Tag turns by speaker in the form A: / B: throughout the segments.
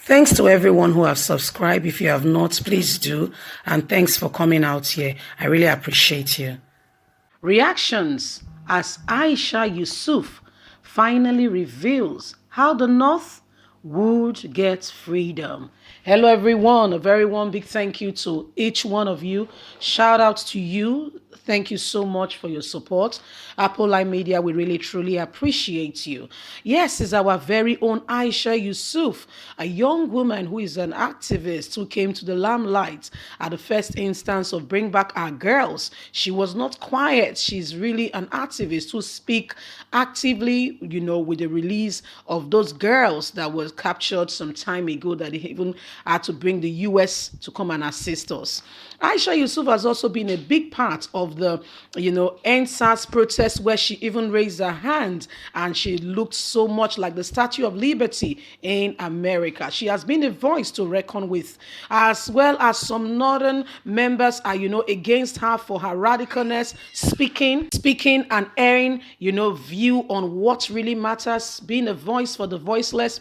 A: Thanks to everyone who have subscribed. If you have not, please do. And thanks for coming out here. I really appreciate you. Reactions as Aisha Yusuf finally reveals how the North would get freedom. Hello everyone, a very warm big thank you to each one of you. Shout out to you. Thank you so much for your support. Apple Line Media, we really truly appreciate you. Yes, it's our very own Aisha Yusuf, a young woman who is an activist who came to the limelight at the first instance of Bring Back Our Girls. She was not quiet. She's really an activist who speak actively, with the release of those girls that were captured some time ago that they even had to bring the US to come and assist us. Aisha Yusuf has also been a big part of the, NSAS protest where she even raised her hand and she looked so much like the Statue of Liberty in America. She has been a voice to reckon with, as well as some northern members are, against her for her radicalness, speaking and airing, view on what really matters, being a voice for the voiceless.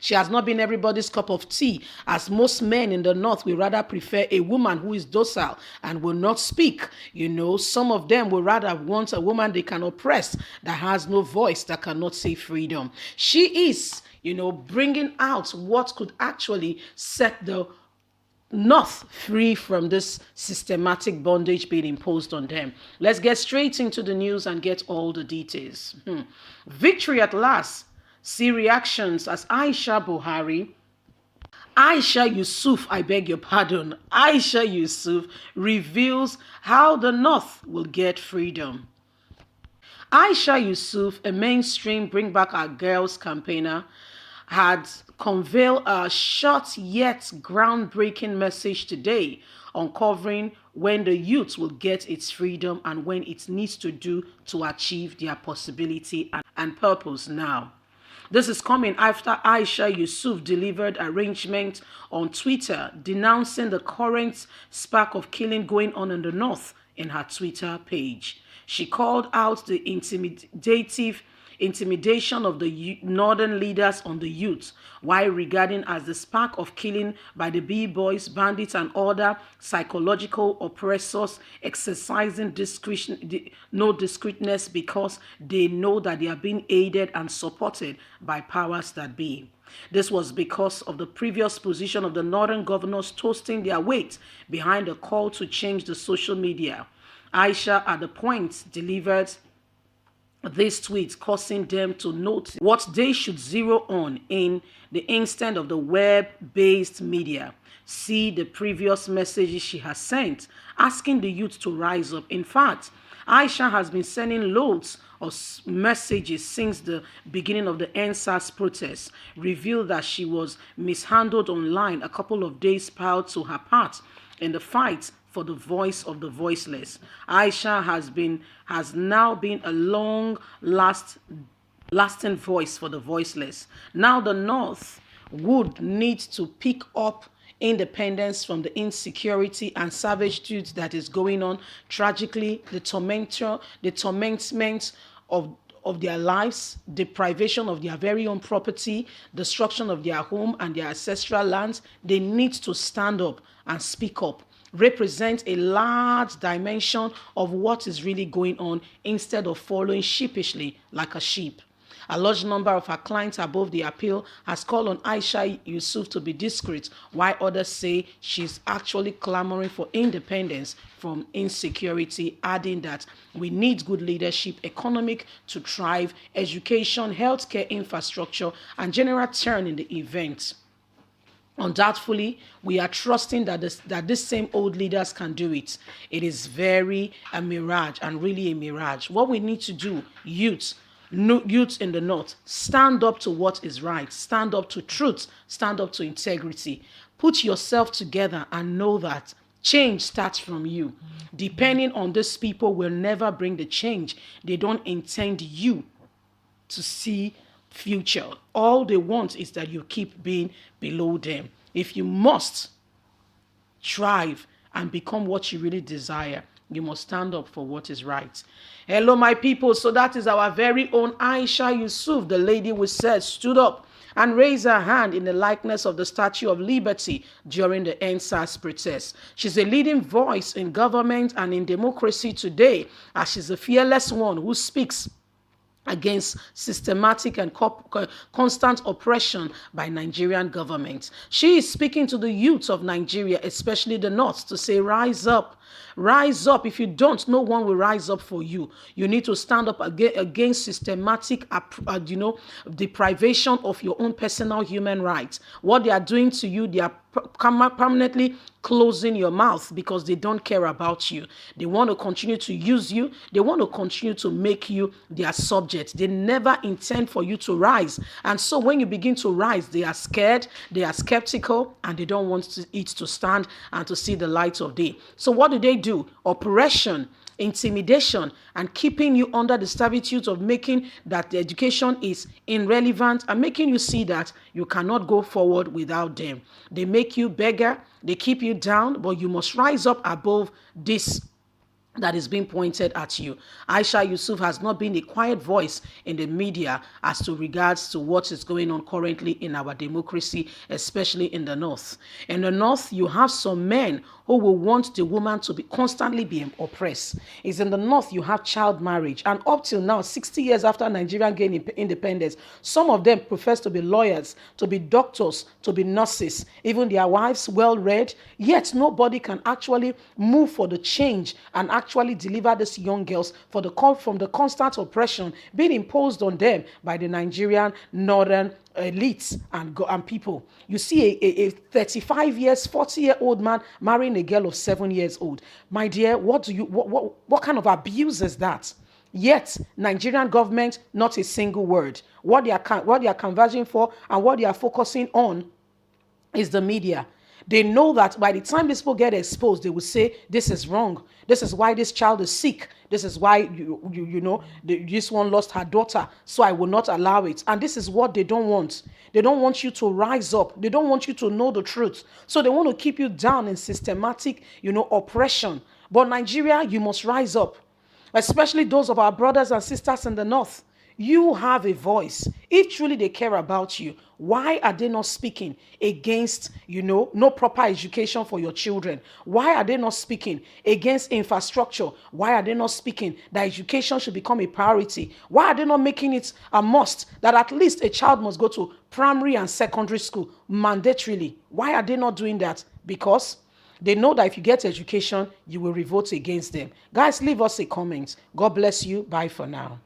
A: She has not been everybody's cup of tea, as most men in the North will rather prefer a woman who is docile and will not speak. Some of them will rather want a woman they can oppress, that has no voice, that cannot say freedom. She is, bringing out what could actually set the North free from this systematic bondage being imposed on them. Let's get straight into the news and get all the details. Victory at last. See reactions as Aisha Yusuf, I beg your pardon, Aisha Yusuf reveals how the North will get freedom. Aisha Yusuf, a mainstream Bring Back Our Girls campaigner, had conveyed a short yet groundbreaking message today, uncovering when the youth will get its freedom and when it needs to do to achieve their possibility and purpose now. This is coming after Aisha Yusuf delivered arraignment on Twitter denouncing the current spark of killing going on in the North in her Twitter page. She called out the intimidation of the northern leaders on the youth, while regarding as the spark of killing by the B-boys, bandits, and other psychological oppressors exercising no discreetness because they know that they are being aided and supported by powers that be. This was because of the previous position of the northern governors toasting their weight behind the call to change the social media. Aisha, at the point, delivered this tweet, causing them to note what they should zero on in the instant of the web-based media. See the previous messages she has sent, asking the youth to rise up. In fact, Aisha has been sending loads of messages since the beginning of the NSAS protests, revealed that she was mishandled online a couple of days prior to her part in the fight for the voice of the voiceless. Aisha has now been a lasting voice for the voiceless. Now the North would need to pick up independence from the insecurity and servitude that is going on. Tragically, the tormentment of their lives, deprivation of their very own property, destruction of their home and their ancestral lands. They need to stand up and speak up, represent a large dimension of what is really going on instead of following sheepishly like a sheep. A large number of her clients above the appeal has called on Aisha Yusuf to be discreet, while others say she's actually clamoring for independence from insecurity, adding that we need good leadership, economic to thrive, education, healthcare infrastructure, and general turn in the event. Undoubtedly, we are trusting that these same old leaders can do it. It is very a mirage, and really a mirage. What we need to do, youth in the North, stand up to what is right, stand up to truth, stand up to integrity. Put yourself together and know that change starts from you. Depending on these people will never bring the change. They don't intend you to see future. All they want is that you keep being below them. If you must thrive and become what you really desire, you must stand up for what is right. Hello, my people. So that is our very own Aisha Yusuf, the lady we said stood up and raised her hand in the likeness of the Statue of Liberty during the NSAS protest. She's a leading voice in government and in democracy today, as she's a fearless one who speaks against systematic and constant oppression by Nigerian government. She is speaking to the youth of Nigeria, especially the North, to say, rise up. Rise up. If you don't, no one will rise up for you. You need to stand up against systematic, deprivation of your own personal human rights. What they are doing to you, they are permanently closing your mouth because they don't care about you. They want to continue to use you. They want to continue to make you their subject. They never intend for you to rise. And so when you begin to rise, they are scared, they are skeptical, and they don't want it to stand and to see the light of day. So what do? Oppression, intimidation, and keeping you under the servitude of making that the education is irrelevant and making you see that you cannot go forward without them. They make you beggar, they keep you down, but you must rise up above this that is being pointed at you. Aisha Yusuf has not been a quiet voice in the media as to regards to what is going on currently in our democracy, especially in the North. In the North, you have some men who will want the woman to be constantly being oppressed. It's in the North, you have child marriage. And up till now, 60 years after Nigeria gained independence, some of them profess to be lawyers, to be doctors, to be nurses, even their wives well-read, yet nobody can actually move for the change and actually deliver these young girls from the constant oppression being imposed on them by the Nigerian northern elites and people. You see a 35 years, 40-year-old man marrying a girl of 7 years old. My dear, what kind of abuse is that? Yet, Nigerian government, not a single word. What they are converging for and what they are focusing on is the media. They know that by the time these people get exposed, they will say, this is wrong. This is why this child is sick. This is why, this one lost her daughter, so I will not allow it. And this is what they don't want. They don't want you to rise up. They don't want you to know the truth. So they want to keep you down in systematic, oppression. But Nigeria, you must rise up, especially those of our brothers and sisters in the North. You have a voice. If truly they care about you, why are they not speaking against, no proper education for your children? Why are they not speaking against infrastructure? Why are they not speaking that education should become a priority? Why are they not making it a must that at least a child must go to primary and secondary school mandatorily? Why are they not doing that? Because they know that if you get education, you will revolt against them. Guys, leave us a comment. God bless you. Bye for now.